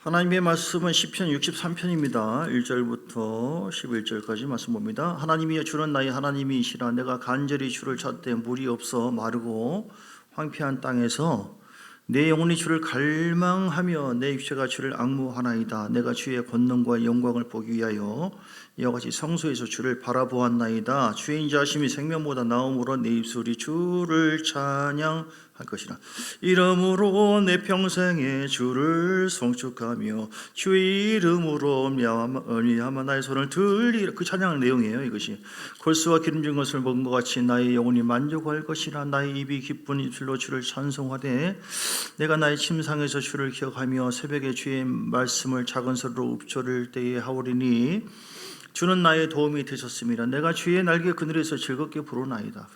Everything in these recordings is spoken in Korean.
하나님의 말씀은 시편 63편입니다. 1절부터 11절까지 말씀 봅니다. 하나님이여 주는 나의 하나님이시라. 내가 간절히 주를 찾되 물이 없어 마르고 황폐한 땅에서 내 영혼이 주를 갈망하며 내 육체가 주를 앙무하나이다. 내가 주의 권능과 영광을 보기 위하여 이와 같이 성소에서 주를 바라보았나이다. 주의 인자하심이 생명보다 나음으로 내 입술이 주를 찬양할 것이라. 이름으로 내 평생에 주를 송축하며 주의 이름으로 말미암아 나의 손을 들리라. 그 찬양의 내용이에요. 이것이 골수와 기름진 것을 먹은 것 같이 나의 영혼이 만족할 것이라. 나의 입이 기쁜 입술로 주를 찬송하되 내가 나의 침상에서 주를 기억하며 새벽에 주의 말씀을 작은 소리로 읊조릴 때에 하오리니 주는 나의 도움이 되셨습니다. 내가 주의 날개 그늘에서 즐겁게 부르나이다.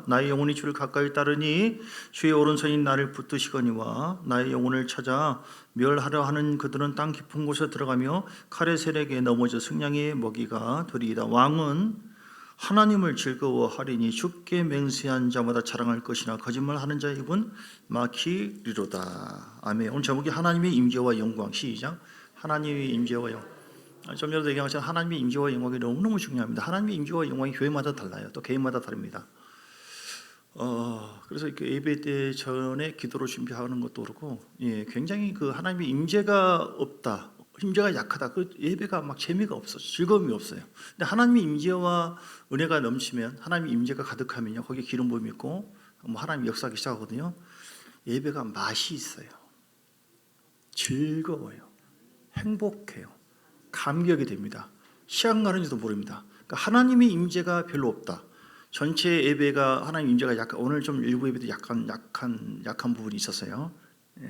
나의 영혼이 주를 가까이 따르니 주의 오른손이 나를 붙드시거니와 나의 영혼을 찾아 멸하려 하는 그들은 땅 깊은 곳에 들어가며 칼의 세력에 넘어져 승냥이의 먹이가 되리이다. 왕은 하나님을 즐거워하리니 주께 맹세한 자마다 자랑할 것이나 거짓말하는 자의 입은 막히리로다. 아멘. 오늘 제목이 하나님의 임재와 영광. 시작. 하나님의 임재와 영광. 좀 전에도 얘기한 것처럼 하나님의 임재와 영광이 너무너무 중요합니다. 하나님의 임재와 영광이 교회마다 달라요. 또 개인마다 다릅니다. 그래서 이렇게 예배 때 전에 기도로 준비하는 것도 그렇고, 굉장히 그 하나님의 임재가 없다, 임재가 약하다, 그 예배가 막 재미가 없어, 즐거움이 없어요. 근데 하나님의 임재와 은혜가 넘치면, 하나님의 임재가 가득하면요, 거기에 기름 부음이 있고, 하나님의 역사하기 시작하거든요. 예배가 맛이 있어요. 즐거워요. 행복해요. 감격이 됩니다. 시간 가는지도 모릅니다. 그러니까 하나님의 임재가 별로 없다. 전체 예배가 하나님 임재가 약간, 오늘 좀 일부 예배도 약한 부분이 있었어요.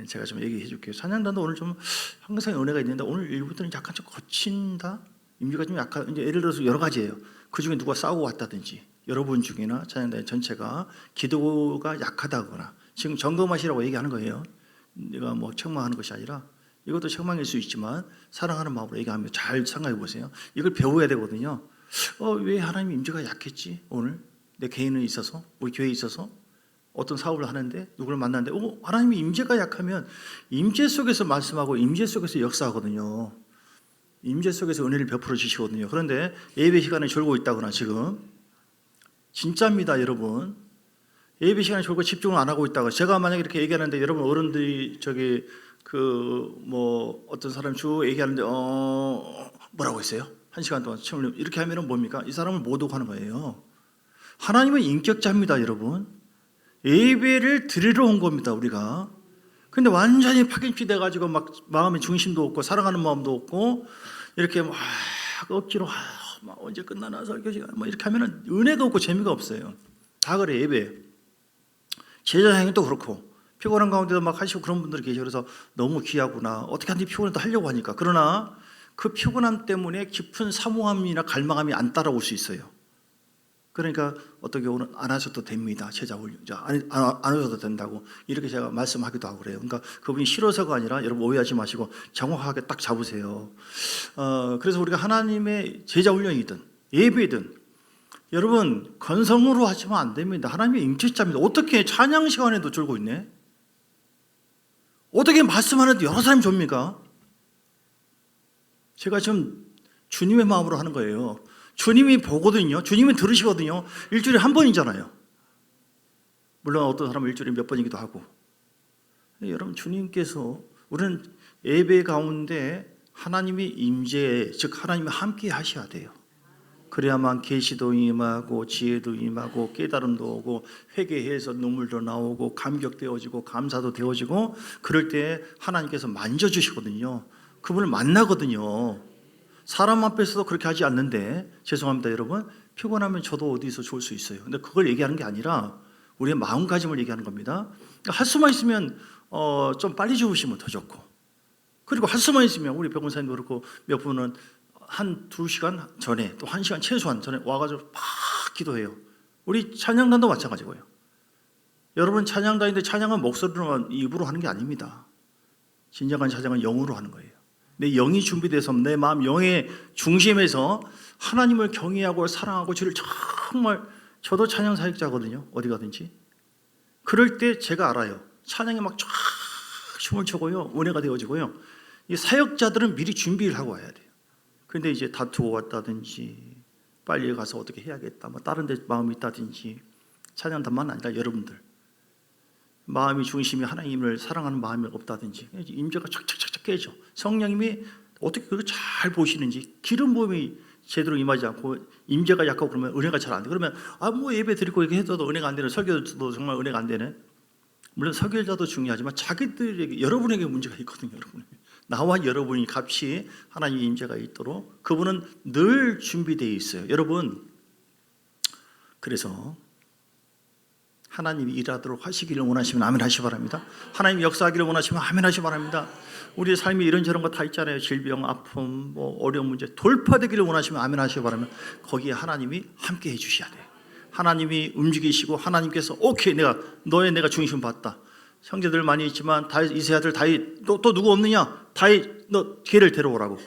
제가 좀 얘기해 줄게요. 찬양단도 오늘 좀 항상 은혜가 있는데 오늘 일부들은 약간 좀 거친다. 임재가 좀 약간, 이제 예를 들어서 여러 가지예요. 그 중에 누가 싸우고 왔다든지, 여러분 중이나 찬양단 전체가 기도가 약하다거나, 지금 점검하시라고 얘기하는 거예요. 내가 뭐 책망하는 것이 아니라. 이것도 책망일 수 있지만 사랑하는 마음으로 얘기하면 잘 생각해 보세요. 이걸 배워야 되거든요. 왜 하나님 임재가 약했지? 오늘 내 개인에 있어서, 우리 교회에 있어서 어떤 사업을 하는데 누구를 만났는데 하나님의 임재가 약하면 임재 속에서 말씀하고 임재 속에서 역사하거든요. 임재 속에서 은혜를 베풀어 주시거든요. 그런데 예배 시간에 졸고 있다거나, 지금 진짜입니다, 여러분. 예배 시간에 졸고 집중을 안 하고 있다가, 제가 만약에 이렇게 얘기하는데 여러분 어른들이 어떤 사람 쭉 얘기하는데 뭐라고 했어요? 1시간 동안 이렇게 하면은 뭡니까? 이 사람을 못 오고 하는 거예요. 하나님은 인격자입니다, 여러분. 예배를 드리러 온 겁니다, 우리가. 근데 완전히 파김치 돼가지고 막 마음의 중심도 없고 사랑하는 마음도 없고 이렇게 막 억지로 막 언제 끝나나 설교 시간 뭐 이렇게 하면은 은혜가 없고 재미가 없어요. 다 그래, 예배. 제자행위도 그렇고 피곤한 가운데도 막 하시고 그런 분들이 계셔. 그래서 너무 귀하구나. 어떻게 하는지 피곤해도 하려고 하니까. 그러나 그 피곤함 때문에 깊은 사모함이나 갈망함이 안 따라올 수 있어요. 그러니까 어떤 경우는 안 하셔도 됩니다. 제자 훈련. 안 하셔도 된다고 이렇게 제가 말씀하기도 하고 그래요. 그러니까 그분이 싫어서가 아니라, 여러분 오해하지 마시고 정확하게 딱 잡으세요. 그래서 우리가 하나님의 제자 훈련이든 예배든 여러분 건성으로 하시면 안 됩니다. 하나님의 임재자입니다. 어떻게 찬양 시간에도 졸고 있네? 어떻게 말씀하는데 여러 사람이 좁니까? 제가 지금 주님의 마음으로 하는 거예요. 주님이 보거든요. 주님이 들으시거든요. 일주일에 한 번이잖아요. 물론 어떤 사람은 일주일에 몇 번이기도 하고. 여러분, 주님께서, 우리는 예배 가운데 하나님의 임재, 즉 하나님이 함께 하셔야 돼요. 그래야만 계시도 임하고 지혜도 임하고 깨달음도 오고 회개해서 눈물도 나오고 감격되어지고 감사도 되어지고, 그럴 때 하나님께서 만져주시거든요. 그분을 만나거든요. 사람 앞에서도 그렇게 하지 않는데, 죄송합니다 여러분, 피곤하면 저도 어디서 좋을 수 있어요. 근데 그걸 얘기하는 게 아니라 우리의 마음가짐을 얘기하는 겁니다. 그러니까 할 수만 있으면 좀 빨리 주무시면 더 좋고, 그리고 할 수만 있으면 우리 병원사님도 그렇고 몇 분은 한 2시간 전에, 또 1시간 최소한 전에 와가지고 막 기도해요. 우리 찬양단도 마찬가지고요. 여러분 찬양단인데 찬양은 목소리로만, 입으로 하는 게 아닙니다. 진정한 찬양은 영으로 하는 거예요. 내 영이 준비돼서 내 마음 영의 중심에서 하나님을 경외하고 사랑하고 주를 정말, 저도 찬양 사역자거든요. 어디 가든지. 그럴 때 제가 알아요. 찬양에 막 쫙 춤을 춰고요, 은혜가 되어지고요. 이 사역자들은 미리 준비를 하고 와야 돼요. 근데 이제 다투고 왔다든지 빨리 가서 어떻게 해야겠다, 뭐 다른 데 마음이 있다든지, 찬양단만 아니라 여러분들 마음이 중심이 하나님을 사랑하는 마음이 없다든지 임재가 착착착착 깨져. 성령님이 어떻게 그걸 잘 보시는지, 기름 부음이 제대로 임하지 않고 임재가 약하고 그러면 은혜가 잘 안 돼. 그러면 뭐 예배 드리고 이렇게 해도 은혜가 안 되네, 설교도 정말 은혜가 안 되네. 물론 설교자도 중요하지만 자기들에게, 여러분에게 문제가 있거든요. 여러분에게, 나와 여러분이 같이 하나님의 임재가 있도록 그분은 늘 준비되어 있어요. 여러분, 그래서 하나님이 일하도록 하시기를 원하시면 아멘 하시기 바랍니다. 하나님이 역사하기를 원하시면 아멘 하시기 바랍니다. 우리의 삶이 이런저런 거 다 있잖아요. 질병, 아픔, 뭐 어려운 문제 돌파되기를 원하시면 아멘 하시기 바랍니다. 거기에 하나님이 함께 해주셔야 돼요. 하나님이 움직이시고 하나님께서 오케이, 내가 중심 봤다. 형제들 많이 있지만 다윗, 이세 아들 다윗, 또 누구 없느냐? 다윗, 너 걔를 데려오라고.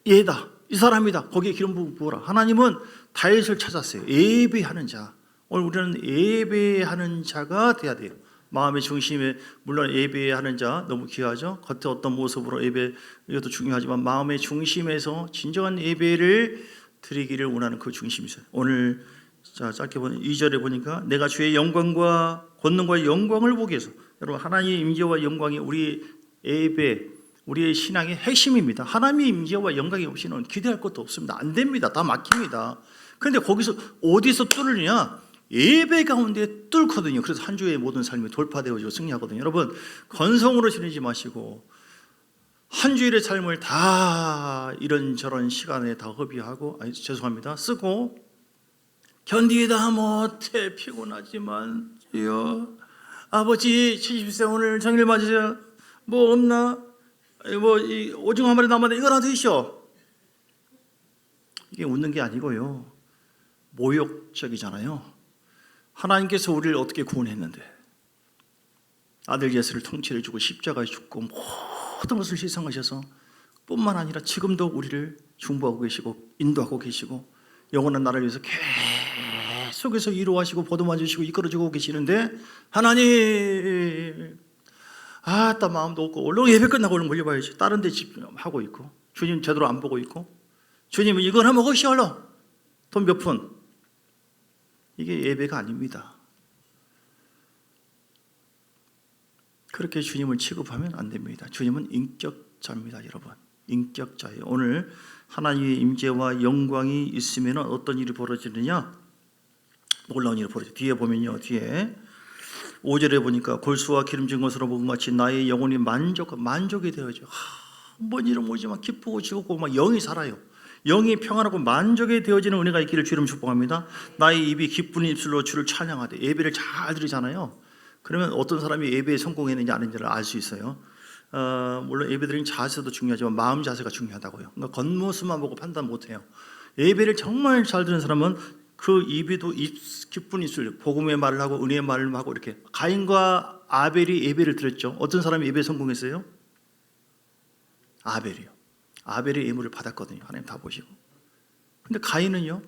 얘다, 이 사람이다. 거기에 기름 부어라. 하나님은 다윗을 찾았어요. 예배하는 자. 오늘 우리는 예배하는 자가 돼야 돼요. 마음의 중심에, 물론 예배하는 자 너무 귀하죠. 겉에 어떤 모습으로 예배, 이것도 중요하지만 마음의 중심에서 진정한 예배를 드리기를 원하는 그 중심이 있어요. 오늘 자, 짧게 보면 2절에 보니까 내가 주의 영광과 권능과 영광을 보기 위해서. 여러분, 하나님의 임재와 영광이 우리 예배, 우리의 신앙의 핵심입니다. 하나님의 임재와 영광이 없이는 기대할 것도 없습니다. 안 됩니다. 다 막힙니다. 그런데 거기서 어디서 뚫느냐? 예배 가운데 뚫거든요. 그래서 한 주의 모든 삶이 돌파되어지고 승리하거든요. 여러분, 건성으로 지내지 마시고 한 주일의 삶을 다 이런저런 시간에 다 허비하고, 죄송합니다, 쓰고 견디다 못해 피곤하지만 주여 아버지 70세 오늘 정일 맞으세요. 뭐 없나? 뭐 오징어 한 마리 남았는데 이거 하나 드시오. 이게 웃는 게 아니고요, 모욕적이잖아요. 하나님께서 우리를 어떻게 구원했는데, 아들 예수를 통치해 주고 십자가에 죽고 모든 것을 희생하셔서 뿐만 아니라 지금도 우리를 중보하고 계시고 인도하고 계시고 영원한 나라를 위해서 계속해서 이루하시고 보듬어 주시고 이끌어주고 계시는데, 하나님 딱 마음도 없고 얼른 예배 끝나고 얼른 몰려봐야지, 다른 데 집중하고 있고 주님 제대로 안 보고 있고, 주님은 이걸 한번 먹으시 얼른 돈 몇 푼, 이게 예배가 아닙니다. 그렇게 주님을 취급하면 안 됩니다. 주님은 인격자입니다. 여러분, 인격자예요. 오늘 하나님의 임재와 영광이 있으면 어떤 일이 벌어지느냐? 놀라운 일이 벌어져요. 뒤에 보면요, 뒤에 5절에 보니까 골수와 기름진 것으로 먹은 같이 나의 영혼이 만족이 되어져. 뭔 일은 모르지만 기쁘고 즐겁고 막 영이 살아요. 영이 평안하고 만족이 되어지는 은혜가 있기를 주님 축복합니다. 나의 입이 기쁜 입술로 주를 찬양하되. 예배를 잘 드리잖아요. 그러면 어떤 사람이 예배에 성공했는지 안 했는지를 알 수 있어요. 물론 예배드리는 자세도 중요하지만 마음 자세가 중요하다고요. 그러니까 겉모습만 보고 판단 못해요. 예배를 정말 잘 드는 사람은 그 입에도 기쁜 입술, 복음의 말을 하고 은혜의 말을 하고, 이렇게. 가인과 아벨이 예배를 드렸죠. 어떤 사람이 예배에 성공했어요? 아벨이요. 아벨의 예물을 받았거든요. 하나님 다 보시고. 근데 가인은요?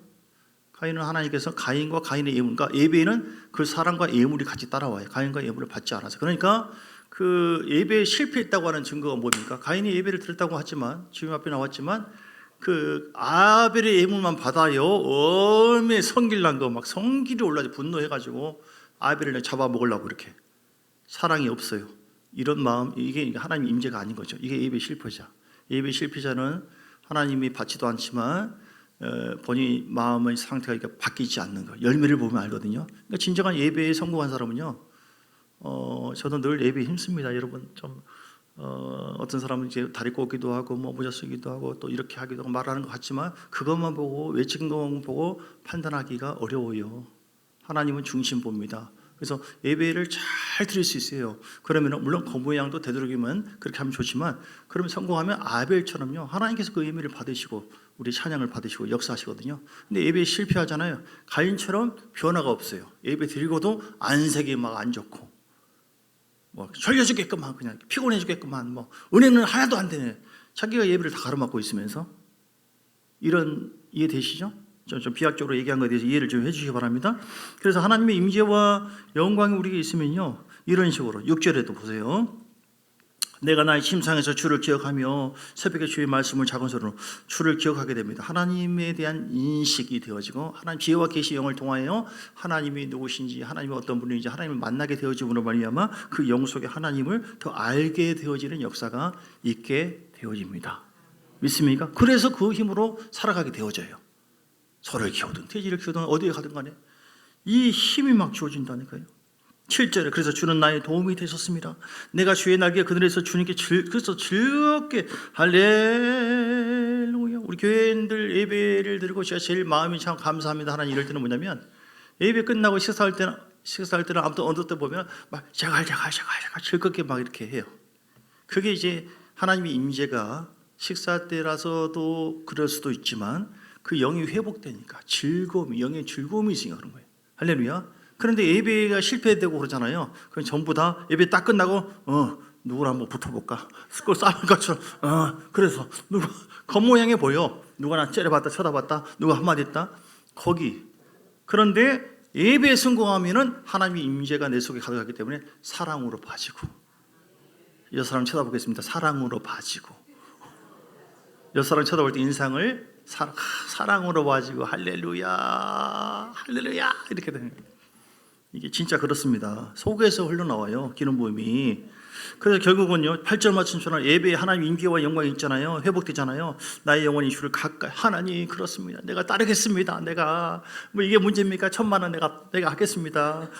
가인은 하나님께서 가인과 가인의 예물, 그러니까 예배에는 그 사람과 예물이 같이 따라와요. 가인과 예물을 받지 않아서. 그러니까 그 예배에 실패했다고 하는 증거가 뭡니까? 가인이 예배를 드렸다고 하지만, 주님 앞에 나왔지만 그 아벨의 예물만 받아요. 얼마나 성질난 거, 막 성질이 올라서 분노해가지고 아벨을 잡아먹으려고 이렇게. 사랑이 없어요. 이런 마음, 이게 하나님의 임재가 아닌 거죠. 이게 예배 실패자. 예배 실패자는 하나님이 받지도 않지만 본인 마음의 상태가 이렇게 바뀌지 않는 거, 열매를 보면 알거든요. 그러니까 진정한 예배에 성공한 사람은요, 저도 늘 예배에 힘씁니다. 여러분, 좀 어떤 사람은 이제 다리 꽂기도 하고 뭐 모자 쓰기도 하고 또 이렇게 하기도 하고 말하는 것 같지만, 그것만 보고 외치는 것만 보고 판단하기가 어려워요. 하나님은 중심 봅니다. 그래서 예배를 잘 드릴 수 있어요. 그러면 물론 겉모양도 되도록이면 그렇게 하면 좋지만, 그러면 성공하면 아벨처럼요, 하나님께서 그 예배를 받으시고 우리 찬양을 받으시고 역사하시거든요. 근데 예배에 실패하잖아요. 가인처럼 변화가 없어요. 예배 드리고도 안색이 막 안 좋고, 뭐 졸려 죽겠구만, 그냥 피곤해 죽겠구만, 뭐 은혜는 하나도 안 되네. 자기가 예배를 다 가로막고 있으면서. 이런, 이해되시죠? 좀 비약적으로 얘기한 것에 대해서 이해를 좀 해주시기 바랍니다. 그래서 하나님의 임재와 영광이 우리에게 있으면요, 이런 식으로 6절에도 보세요. 내가 나의 침상에서 주를 기억하며 새벽에 주의 말씀을 작은 소리로 주를 기억하게 됩니다. 하나님에 대한 인식이 되어지고 하나님 지혜와 계시 영을 통하여 하나님이 누구신지 하나님이 어떤 분인지 하나님을 만나게 되어짐으로 말미암아 그 영 속에 하나님을 더 알게 되어지는 역사가 있게 되어집니다. 믿습니까? 그래서 그 힘으로 살아가게 되어져요. 소를 키우든 돼지를 키우든 어디에 가든 간에 이 힘이 막 주어진다니까요. 7절에 그래서 주는 나의 도움이 되셨습니다. 내가 주의 날개 그늘에서 주님께 그래서 즐겁게 할렐루야. 우리 교회인들 예배를 드리고 제가 제일 마음이 참 감사합니다 하는 이럴 때는 뭐냐면 예배 끝나고 식사할 때는 아무튼 어느 때 보면 막 자갈 즐겁게 막 이렇게 해요. 그게 이제 하나님의 임재가 식사 때라서도 그럴 수도 있지만 그 영이 회복되니까 즐거움이 영의 즐거움이 있으니까 그런 거예요. 할렐루야. 그런데 예배가 실패되고 그러잖아요. 그럼 전부 다 예배 딱 끝나고 누구랑 한번 붙어볼까? 그걸 싸울 것처럼 그래서 누가 겉모양에 보여. 누가 나 째려봤다 쳐다봤다 누가 한마디 했다 거기. 그런데 예배에 성공하면은 하나님의 임재가 내 속에 가득하기 때문에 사랑으로 빠지고 여 사람 쳐다보겠습니다. 사랑으로 빠지고 여 사람 쳐다볼 때 인상을 사랑으로 빠지고 할렐루야 할렐루야 이렇게 되는 거예요. 이게 진짜 그렇습니다. 속에서 흘러나와요. 기름 부음이. 그래서 결국은요 8절 말씀처럼 예배에 하나님 임재와 영광이 있잖아요. 회복되잖아요. 나의 영혼이 주를 가까이 하나님 그렇습니다. 내가 따르겠습니다. 내가 뭐 이게 문제입니까? 1,000만 원 내가 하겠습니다.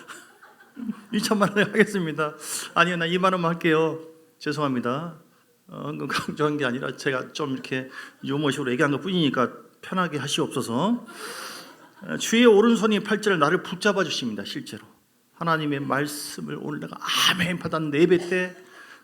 2,000만 원 내가 하겠습니다. 아니요 나 2만 원만 할게요. 죄송합니다. 강조한 게 아니라 제가 좀 이렇게 유머식으로 얘기한 것 뿐이니까 편하게 하시옵소서. 주의 오른손이 8절에 나를 붙잡아 주십니다. 실제로 하나님의 말씀을 오늘 내가 아멘 받았는데 예배 때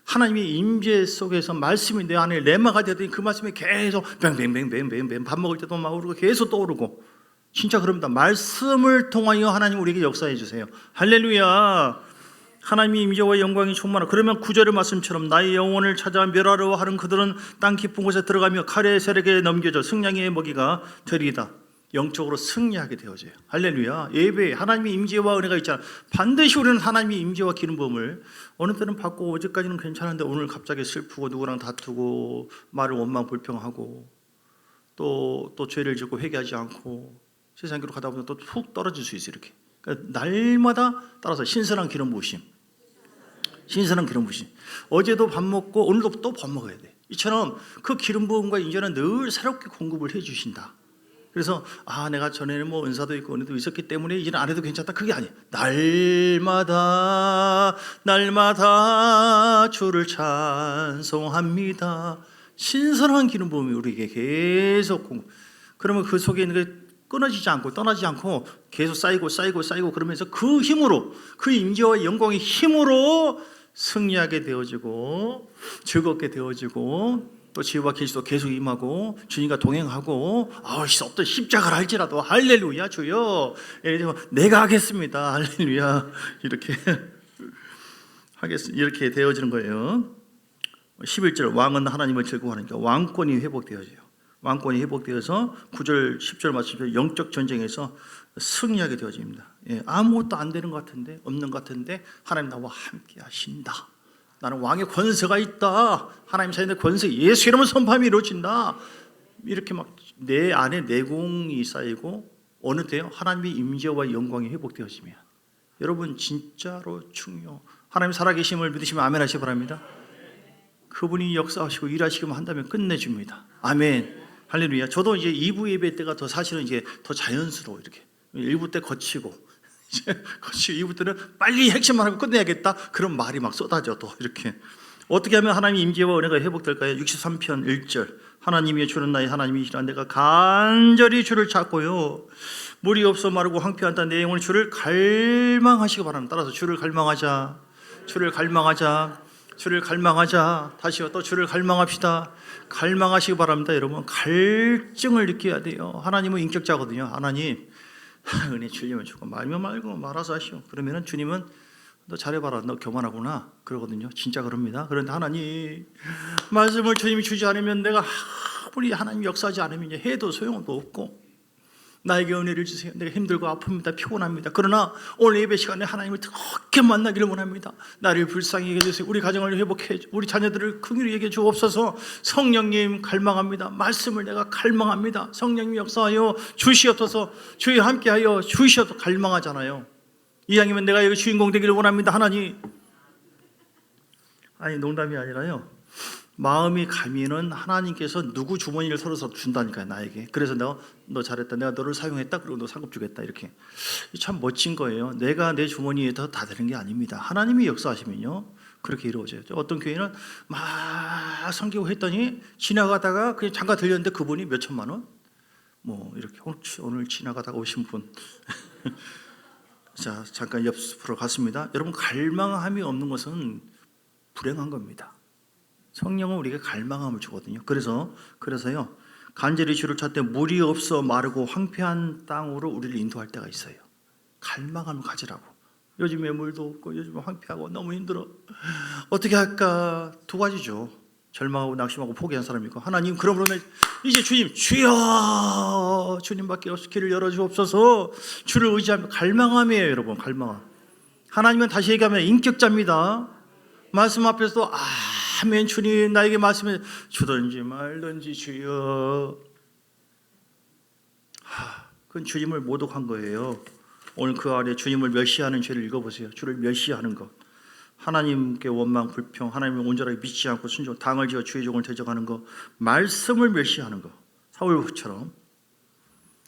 하나님의 임재 속에서 말씀이 내 안에 레마가 되더니 그 말씀이 계속 뱅뱅뱅뱅뱅뱅 밥 먹을 때도 막 오르고 계속 떠오르고 진짜 그럽니다. 말씀을 통하여 하나님 우리에게 역사해 주세요. 할렐루야. 하나님의 임재와 영광이 충만하고 그러면 9절의 말씀처럼 나의 영혼을 찾아 멸하려 하는 그들은 땅 깊은 곳에 들어가며 칼의 세력에 넘겨져 승량의 먹이가 되리이다. 영적으로 승리하게 되어져요. 할렐루야. 예배에 하나님의 임재와 은혜가 있잖아. 반드시 우리는 하나님의 임재와 기름 부음을 어느 때는 받고 어제까지는 괜찮은데 오늘 갑자기 슬프고 누구랑 다투고 말을 원망 불평하고 또 죄를 짓고 회개하지 않고 세상으로 가다 보면 또 푹 떨어질 수 있어요. 이렇게. 그러니까 날마다 따라서 신선한 기름 부으심. 신선한 기름 부으심. 어제도 밥 먹고 오늘도 또 밥 먹어야 돼. 이처럼 그 기름 부음과 인자는 늘 새롭게 공급을 해 주신다. 그래서 내가 전에는 뭐 은사도 있고 은혜도 있었기 때문에 이제는 안 해도 괜찮다. 그게 아니에요. 날마다 주를 찬송합니다. 신선한 기름 부음이 우리에게 계속 공급. 그러면 그 속에 있는 게 끊어지지 않고 떠나지 않고 계속 쌓이고 그러면서 그 힘으로 그 임재와 영광의 힘으로 승리하게 되어지고 즐겁게 되어지고 또 지혜와 계시도 계속 임하고 주님과 동행하고 어떤 십자가를 할지라도 할렐루야 주여 내가 하겠습니다 할렐루야 이렇게 되어지는 거예요. 11절 왕은 하나님을 즐거워하니까 왕권이 회복되어져요. 왕권이 회복되어서 9절 10절 말씀처럼 영적 전쟁에서 승리하게 되어집니다. 아무것도 안 되는 것 같은데 없는 것 같은데 하나님 나와 함께 하신다. 나는 왕의 권세가 있다. 하나님 자신의 권세 예수 이름은 선포함이 이루어진다. 이렇게 막 내 안에 내공이 쌓이고 어느 때요 하나님의 임재와 영광이 회복되어지면 여러분 진짜로 중요. 하나님 살아계심을 믿으시면 아멘 하시기 바랍니다. 그분이 역사하시고 일하시기만 한다면 끝내줍니다. 아멘. 할렐루야. 저도 이제 2부 예배 때가 더 사실은 이제 더 자연스러워 이렇게 1부 때 거치고 2부 때는 빨리 핵심만 하고 끝내야겠다. 그런 말이 막 쏟아져 또 이렇게. 어떻게 하면 하나님의 임재와 은혜가 회복될까요? 63편 1절 하나님이 주는 나의 하나님이시라 내가 간절히 주를 찾고요 물이 없어 마르고 황폐한 땅 내 영혼이 주를 갈망하시기 바랍니다. 따라서 주를 갈망하자. 다시요 또 주를 갈망합시다. 갈망하시기 바랍니다. 여러분 갈증을 느껴야 돼요. 하나님은 인격자거든요. 하나님 은혜 주려면 주고 말면 말고 말아서 하시오. 그러면은 주님은 너 잘해봐라 너 교만하구나 그러거든요. 진짜 그럽니다. 그런데 하나님 말씀을 주님이 주지 않으면 내가 아무리 하나님 역사하지 않으면 해도 소용도 없고 나에게 은혜를 주세요. 내가 힘들고 아픕니다. 피곤합니다. 그러나 오늘 예배 시간에 하나님을 그렇게 만나기를 원합니다. 나를 불쌍히 여겨 주세요. 우리 가정을 회복해 주세요. 우리 자녀들을 긍휼히 여겨 주옵소서. 성령님 갈망합니다. 말씀을 내가 갈망합니다. 성령님 역사하여 주시옵소서. 주여 함께하여 주시옵소서. 갈망하잖아요. 이왕이면 내가 여기 주인공 되기를 원합니다. 하나님. 아니 농담이 아니라요, 마음이 가면은 하나님께서 누구 주머니를 털어서 준다니까요, 나에게. 그래서 내가 너 잘했다, 내가 너를 사용했다, 그리고 너 상급 주겠다, 이렇게. 참 멋진 거예요. 내가 내 주머니에 다 되는 게 아닙니다. 하나님이 역사하시면요 그렇게 이루어져요. 어떤 교회는 막 섬기고 했더니 지나가다가 그냥 잠깐 들렸는데 그분이 몇 천만 원? 뭐 이렇게 오늘 지나가다가 오신 분 자 잠깐 옆으로 갔습니다. 여러분, 갈망함이 없는 것은 불행한 겁니다. 성령은 우리에게 갈망함을 주거든요. 그래서요, 간절히 주를 찾되 물이 없어 마르고 황폐한 땅으로 우리를 인도할 때가 있어요. 갈망함을 가지라고. 요즘에 물도 없고 요즘 황폐하고 너무 힘들어. 어떻게 할까? 두 가지죠. 절망하고 낙심하고 포기한 사람이 있고, 하나님 그러므로 이제 주여 주님밖에 없어 길을 열어주옵소서. 주를 의지하며 갈망함이에요. 여러분, 갈망함. 하나님은 다시 얘기하면 인격자입니다. 말씀 앞에서도 아멘 주님 나에게 말씀해 주든지 말든지 주여. 그건 주님을 모독한 거예요. 오늘 그 아래 주님을 멸시하는 죄를 읽어보세요. 주를 멸시하는 것, 하나님께 원망 불평, 하나님을 온전하게 믿지 않고 순종, 당을 지어 주의 종을 대적하는 것, 말씀을 멸시하는 것, 사울처럼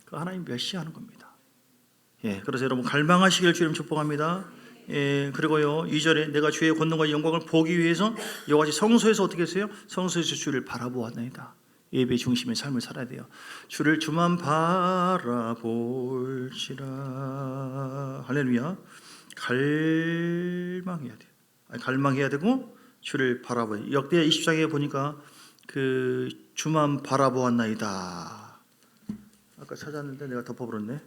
그 하나님 멸시하는 겁니다. 예, 그래서 여러분 갈망하시길 주님 축복합니다. 예, 그리고요 2절에 내가 주의 권능과 영광을 보기 위해서 이와 같이 성소에서 어떻게 했어요? 성소에서 주를 바라보았나이다. 예배 중심의 삶을 살아야 돼요. 주만 바라볼지라. 할렐루야. 갈망해야 돼요. 갈망해야 되고 주를 바라봐요. 역대 20장에 보니까 그 주만 바라보았나이다. 아까 찾았는데 내가 덮어버렸네.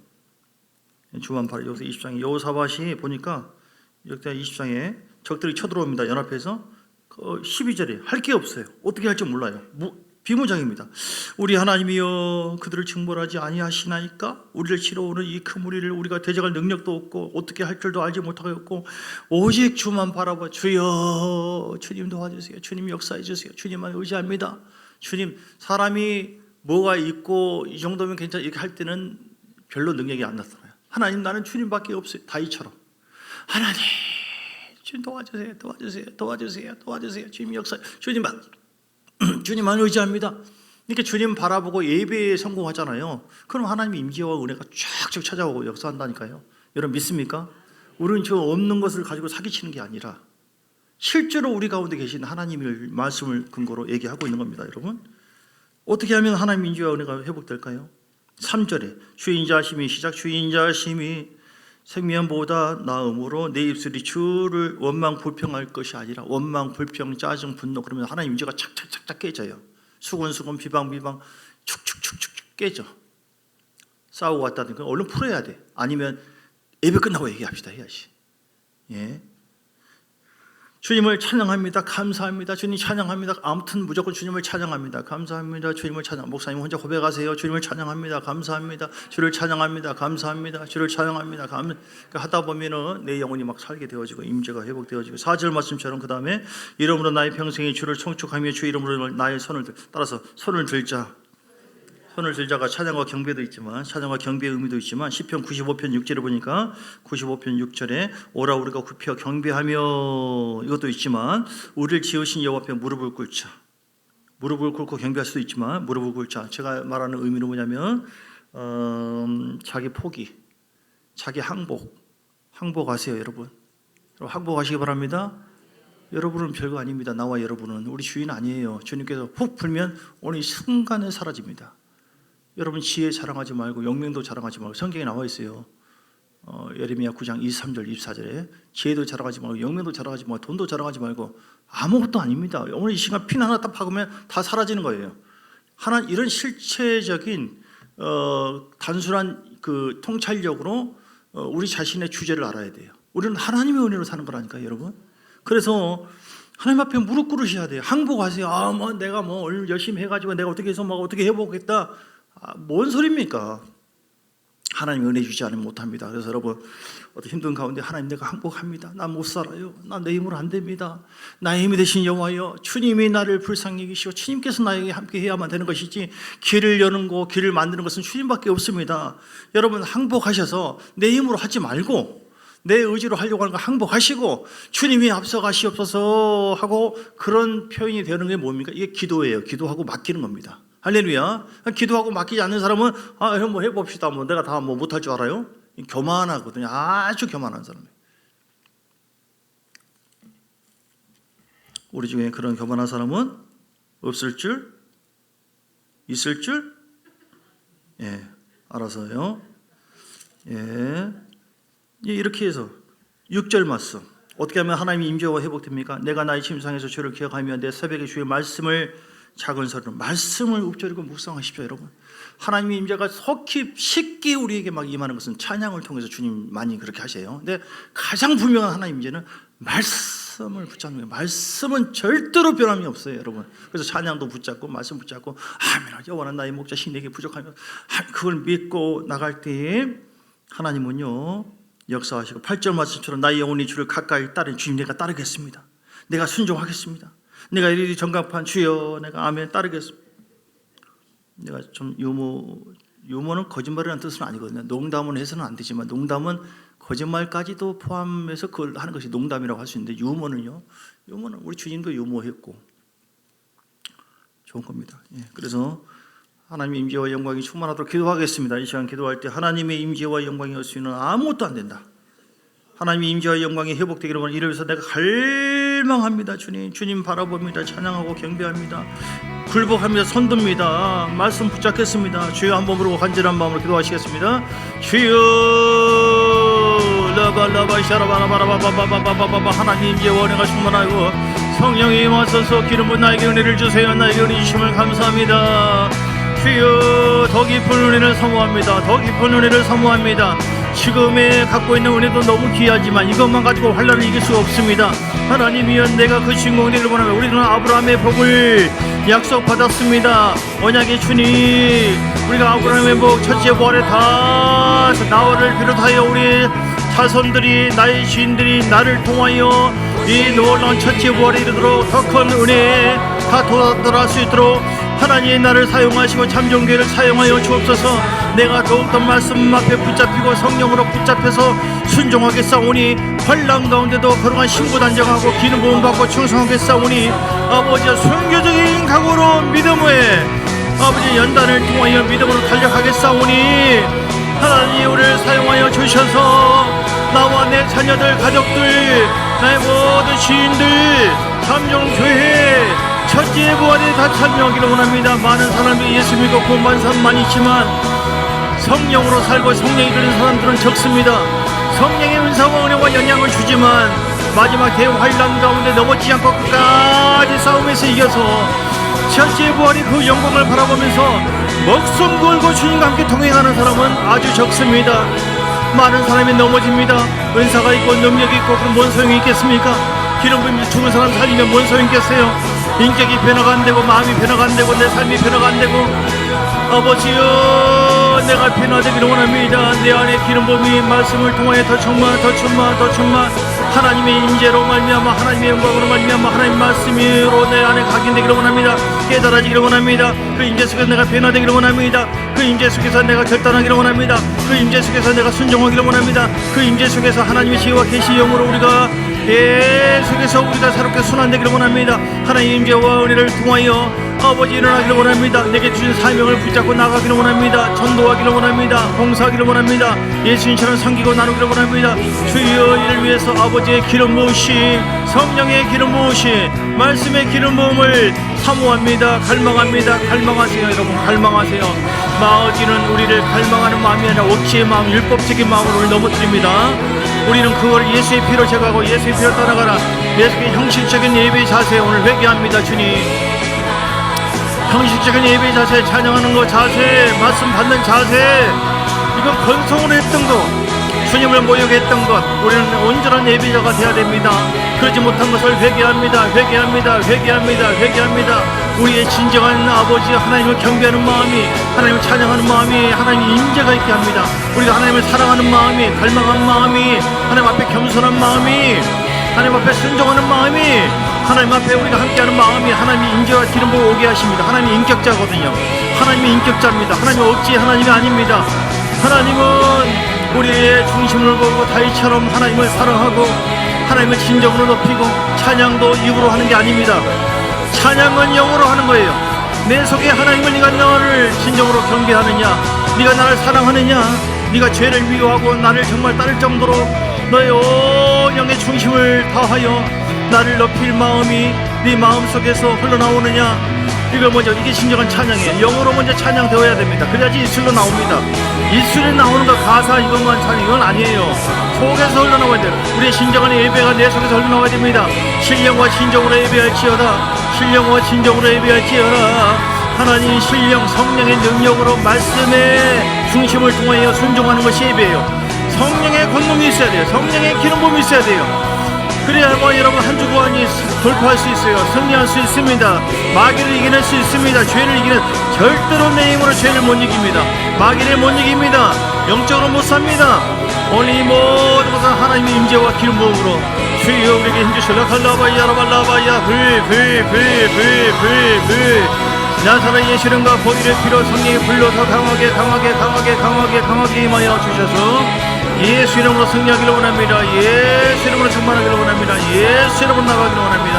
주만 바라. 여기서 20장에 여호사밧이 보니까 역대 20장에 적들이 쳐들어옵니다. 연합해서 12절에 할 게 없어요. 어떻게 할지 몰라요. 비무장입니다. 우리 하나님이여 그들을 징벌하지 아니하시나이까? 우리를 치러 오는 이 큰 무리를 우리가 대적할 능력도 없고 어떻게 할 줄도 알지 못하였고 오직 주만 바라봐. 주여 주님 도와주세요. 주님 역사해 주세요. 주님만 의지합니다. 주님, 사람이 뭐가 있고 이 정도면 괜찮아 이렇게 할 때는 별로 능력이 안 나타나요. 하나님 나는 주님밖에 없어요. 다윗처럼 하나님 주님 도와주세요. 주님 역사, 주님만 의지합니다. 이렇게 주님 바라보고 예배에 성공하잖아요. 그럼 하나님의 임재와 은혜가 쫙쫙 찾아오고 역사한다니까요. 여러분 믿습니까? 우리는 저 없는 것을 가지고 사기치는 게 아니라 실제로 우리 가운데 계신 하나님의 말씀을 근거로 얘기하고 있는 겁니다. 여러분, 어떻게 하면 하나님의 임재와 은혜가 회복될까요? 3절에 주의 인자하심이 시작. 주의 인자하심이 생면보다 나음으로 내 입술이 주를 원망 불평할 것이 아니라 원망 불평 짜증 분노, 그러면 하나님 임재가 착착착착 깨져요. 수군수군 비방 축축축축 깨져. 싸우고 왔다는 건 얼른 풀어야 돼. 아니면 예배 끝나고 얘기합시다 해야지. 예. 주님을 찬양합니다. 감사합니다. 주님 찬양합니다. 아무튼 무조건 주님을 찬양합니다. 감사합니다. 주님을 찬양. 목사님 혼자 고백하세요. 주님을 찬양합니다. 감사합니다. 주를 찬양합니다. 감사합니다. 주를 찬양합니다. 그러니까 하다 보면은 내 영혼이 막 살게 되어지고 임재가 회복되어지고 4절 말씀처럼 그 다음에 이름으로 나의 평생이 주를 청축하며 주 이름으로 나의 손을 따라서 손을 들자. 손을 들자가 찬양과 경배도 있지만 찬양과 경배의 의미도 있지만 시편 95편 6절에 보니까 95편 6절에 오라 우리가 굽혀 경배하며 이것도 있지만 우리를 지으신 여호와 앞에 무릎을 꿇자. 무릎을 꿇고 경배할 수도 있지만 무릎을 꿇자. 제가 말하는 의미는 뭐냐면 자기 포기, 자기 항복하세요. 여러분 항복하시기 바랍니다. 여러분은 별거 아닙니다. 나와 여러분은 우리 주인 아니에요. 주님께서 훅 풀면 오늘 이 순간에 사라집니다. 여러분 지혜 자랑하지 말고 영명도 자랑하지 말고 성경에 나와 있어요. 예레미야 9장 23절 24절에 지혜도 자랑하지 말고 영명도 자랑하지 말고 돈도 자랑하지 말고 아무것도 아닙니다. 오늘 이 시간 핀 하나 딱 박으면 다 사라지는 거예요. 이런 실체적인 단순한 그 통찰력으로 우리 자신의 주제를 알아야 돼요. 우리는 하나님의 은혜로 사는 거라니까요, 여러분. 그래서 하나님 앞에 무릎 꿇으셔야 돼요. 항복하세요. 내가 열심히 해가지고 내가 어떻게 해서 어떻게 해보겠다. 뭔 소리입니까? 하나님 은혜 주지 않으면 못합니다. 그래서 여러분 어떤 힘든 가운데 하나님 내가 항복합니다. 나 못 살아요. 나 내 힘으로 안 됩니다. 나의 힘이 되신 여호와여, 주님이 나를 불쌍히 여기시고 주님께서 나에게 함께 해야만 되는 것이지 길을 여는 거, 길을 만드는 것은 주님밖에 없습니다. 여러분 항복하셔서 내 힘으로 하지 말고 내 의지로 하려고 하는 거 항복하시고 주님이 앞서가시옵소서 하고 그런 표현이 되는 게 뭡니까? 이게 기도예요. 기도하고 맡기는 겁니다. 할렐루야. 기도하고 맡기지 않는 사람은 한번 해봅시다. 내가 다 못할 줄 알아요? 교만하거든요. 아주 교만한 사람이에요. 우리 중에 그런 교만한 사람은 없을 줄, 있을 줄, 알아서요. 이렇게 해서 6절 말씀 어떻게 하면 하나님의 임재와 회복됩니까? 내가 나의 침상에서 주를 기억하며 내 새벽에 주의 말씀을 작은 소리로 말씀을 읊조리고 묵상하십시오. 여러분 하나님의 임재가 속히 쉽게 우리에게 막 임하는 것은 찬양을 통해서 주님 많이 그렇게 하세요. 근데 가장 분명한 하나님의 임재는 말씀을 붙잡는 거예요. 말씀은 절대로 변함이 없어요, 여러분. 그래서 찬양도 붙잡고 말씀 붙잡고 아멘 여호와는 나의 목자시 내게 부족하며 그걸 믿고 나갈 때에 하나님은요 역사하시고 8절 말씀처럼 나의 영혼이 주를 가까이 따르니 주님 내가 따르겠습니다. 내가 순종하겠습니다. 내가 이리 전광판 주여 내가 아멘 따르겠습니다. 내가 좀 유머는 거짓말이라는 뜻은 아니거든요. 농담은 해서는 안 되지만 농담은 거짓말까지도 포함해서 그걸 하는 것이 농담이라고 할 수 있는데 유머는 우리 주님도 유머했고 좋은 겁니다. 그래서 하나님의 임재와 영광이 충만하도록 기도하겠습니다. 이 시간 기도할 때 하나님의 임재와 영광이 올 수 있는 아무것도 안 된다. 하나님의 임재와 영광이 회복되기를 원하는 이를 위해서 내가 갈망합니다. 주님 바라봅니다. 찬양하고 경배합니다. 굴복합니다. 손듭니다. 말씀 붙잡겠습니다. 주여 한 번 부르고 간절한 마음으로 기도하시겠습니다. 주여 라바라바샤라바라바라바바바바바바바 하나님 임재와 은혜가 충만하고 성령이 임하소서. 기름 부은 나에게 은혜를 주세요. 나에게 은혜 주심을 감사합니다. 주여 더 깊은 은혜를 사모합니다. 더 깊은 은혜를 사모합니다. 지금에 갖고 있는 은혜도 너무 귀하지만 이것만 가지고 환난을 이길 수가 없습니다. 하나님이여 내가 그 주인공이 되기를 원하며 우리는 아브라함의 복을 약속받았습니다. 언약의 주님 우리가 아브라함의 복 첫째 부활에 다 나를 비롯하여 우리 자손들이 나의 지인들이 나를 통하여 이 놀라운 첫째 부활에 이르도록 더 큰 은혜에 다 도달할 수 있도록 하나님 나를 사용하시고 참종교회를 사용하여 주옵소서. 내가 더욱더 말씀 앞에 붙잡히고 성령으로 붙잡혀서 순종하겠사오니 환난 가운데도 거룩한 신부단정하고 기름 부음 받고 충성하겠사오니 아버지의 순교적인 각오로 믿음에 아버지 연단을 통하여 믿음으로 달려가겠사오니 하나님 우리를 사용하여 주셔서 나와 내 자녀들 가족들 나의 모든 지인들 참종교회 첫째 부활에 다 참여하기를 원합니다. 많은 사람이 예수 믿고 구원받은 사람 많이 있지만 성령으로 살고 성령이 되는 사람들은 적습니다. 성령의 은사와 은혜와 영향을 주지만 마지막 대환란 가운데 넘어지지 않고 끝까지 싸움에서 이겨서 첫째 부활이 그 영광을 바라보면서 목숨 걸고 주님과 함께 동행하는 사람은 아주 적습니다. 많은 사람이 넘어집니다. 은사가 있고 능력이 있고 그럼 뭔 소용이 있겠습니까? 기름 부음이 죽은 사람 살리면 뭔 소용이 있겠어요? 인격이 변화가 안 되고 마음이 변화가 안 되고 내 삶이 변화가 안 되고 아버지여 내가 변화되기를 원합니다. 내 안에 기름 부음이 말씀을 통하여 더 충만 하나님의 임재로 말미암아 하나님의 영광으로 말미암아 하나님 말씀으로 내 안에 각인되기를 원합니다. 깨달아지기를 원합니다. 그 임재 속에서 내가 변화되기를 원합니다. 그 임재 속에서 내가 결단하기를 원합니다. 그 임재 속에서 내가 순종하기를 원합니다. 그 임재 속에서 하나님의 지혜와 계시 영으로 우리가 속에서 우리가 새롭게 순환되기를 원합니다. 하나님의 임재와 은혜를 통하여 아버지 일어나기를 원합니다. 내게 주신 사명을 붙잡고 나가기를 원합니다. 전도하기를 원합니다. 봉사하기를 원합니다. 예수님처럼 섬기고 나누기를 원합니다. 주여 이를 위해서 아버지의 기름 부으심 성령의 기름 부으심 말씀의 기름 부음을 사모합니다. 갈망합니다. 갈망하세요. 여러분 갈망하세요. 마어지는 우리를 갈망하는 마음이 아니라 억지의 마음 율법적인 마음으로 우리를 넘어뜨립니다. 우리는 그걸 예수의 피로 제거하고 예수의 피로 따라가라. 예수의 형식적인 예배의 자세 오늘 회개합니다. 주님 형식적인 예배의 자세 찬양하는 거 자세 말씀 받는 자세 이거 건성으로 했던 거 주님을 모욕 했던 것 우리는 온전한 예배자가 되어야 됩니다. 그러지 못한 것을 회개합니다. 회개합니다. 회개합니다. 회개합니다. 우리의 진정한 아버지 하나님을 경배하는 마음이, 하나님을 찬양하는 마음이 하나님의 임재가 있게 합니다. 우리가 하나님을 사랑하는 마음이, 갈망하는 마음이, 하나님 앞에 겸손한 마음이, 하나님 앞에 순종하는 마음이, 하나님 앞에 우리가 함께하는 마음이 하나님의 임재와 기름 부어 오게 하십니다. 하나님의 인격자거든요. 하나님의 인격자입니다. 하나님은 억지 하나님이 아닙니다. 하나님은 우리의 중심을 보고 다윗처럼 하나님을 사랑하고 하나님을 진정으로 높이고 찬양도 입으로 하는 게 아닙니다. 찬양은 영으로 하는 거예요. 내 속에 하나님을, 네가 너를 진정으로 경배하느냐, 네가 나를 사랑하느냐, 네가 죄를 미워하고 나를 정말 따를 정도로 너의 온 영의 중심을 다하여 나를 높일 마음이 네 마음속에서 흘러나오느냐, 이걸 먼저, 이게 진정한 찬양이에요. 영어로 먼저 찬양되어야 됩니다. 그래야지 입술로 나옵니다. 입술에 나오는 거 가사 이것만 찬양, 이건 아니에요. 속에서 흘러나와야 돼요. 우리의 진정한 예배가 내 속에서 흘러나와야 됩니다. 신령과 진정으로 예배할지어다. 신령과 진정으로 예배할지어다. 하나님 신령 성령의 능력으로 말씀의 중심을 통하여 순종하는 것이 예배예요. 성령의 권능이 있어야 돼요. 성령의 기름 부음이 있어야 돼요. 그래야만 여러분 한 주간이 돌파할 수 있어요. 승리할 수 있습니다. 마귀를 이겨낼 수 있습니다. 죄를 이기는, 절대로 내 힘으로 죄를 못 이깁니다. 마귀를 못 이깁니다. 영적으로 못 삽니다. 오늘 이 모든 것은 하나님의 임재와 기름 부음으로 주여 우리에게 힘주실라. 갈라바이야 라발라바이야 불 나사렛 예수님과 보일의 피로 성령이 불러서 강하게 임하여 주셔서 예수 이름으로 승리하기를 원합니다. 예수 이름으로 충만하기를 원합니다. 예수 이름으로 나가기를 원합니다.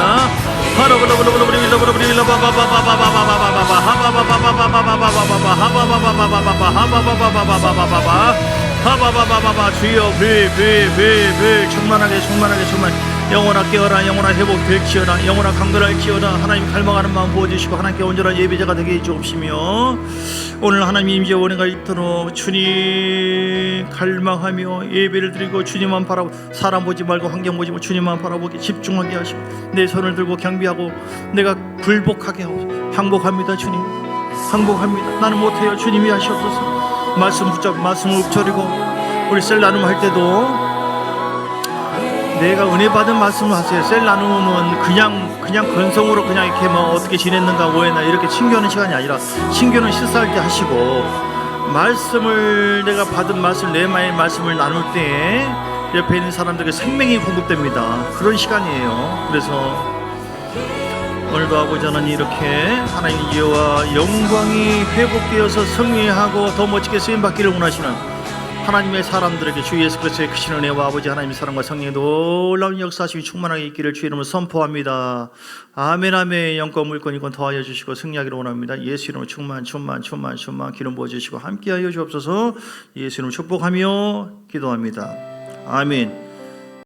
주여 불 충만하게 영혼아 깨어라. 영혼아 회복될지어다. 영혼아 강건할지어다. 하나님 갈망하는 마음 부어주시고 하나님께 온전한 예배자가 되게 해주옵시며, 오늘 하나님 임재와 은혜가 있도록 주님 갈망하며 예배를 드리고 주님만 바라보고, 사람 보지 말고 환경 보지 말고 주님만 바라보게 집중하게 하시고 내 손을 들고 경배하고 내가 굴복하게 하고, 항복합니다. 주님 항복합니다. 나는 못해요. 주님이 하시옵소서. 말씀 붙잡고 말씀을 읊조리고, 우리 셀 나눔 할 때도 내가 은혜 받은 말씀을 하세요. 셀 나눔은 그냥 건성으로 그냥 이렇게 뭐 어떻게 지냈는가 뭐했나 이렇게 친교하는 시간이 아니라, 친교는 식사할 때 하시고, 말씀을 내가 받은 말씀, 내 말씀을 나눌 때 옆에 있는 사람들에게 생명이 공급됩니다. 그런 시간이에요. 그래서 오늘도 아버지 하나님 이렇게 하나님 이와 영광이 회복되어서 승리하고 더 멋지게 쓰임받기를 원하시는 하나님의 사람들에게 주 예수 그리스도의 크신 은혜와 아버지 하나님의 사랑과 성령의 놀라운 역사하심이 충만하게 있기를 주 이름으로 선포합니다. 아멘 아멘. 영권 물권 이권 더하여 주시고 승리하기를 원합니다. 예수 이름으로 충만 기름 부어주시고 함께하여 주옵소서. 예수 이름으로 축복하며 기도합니다. 아멘.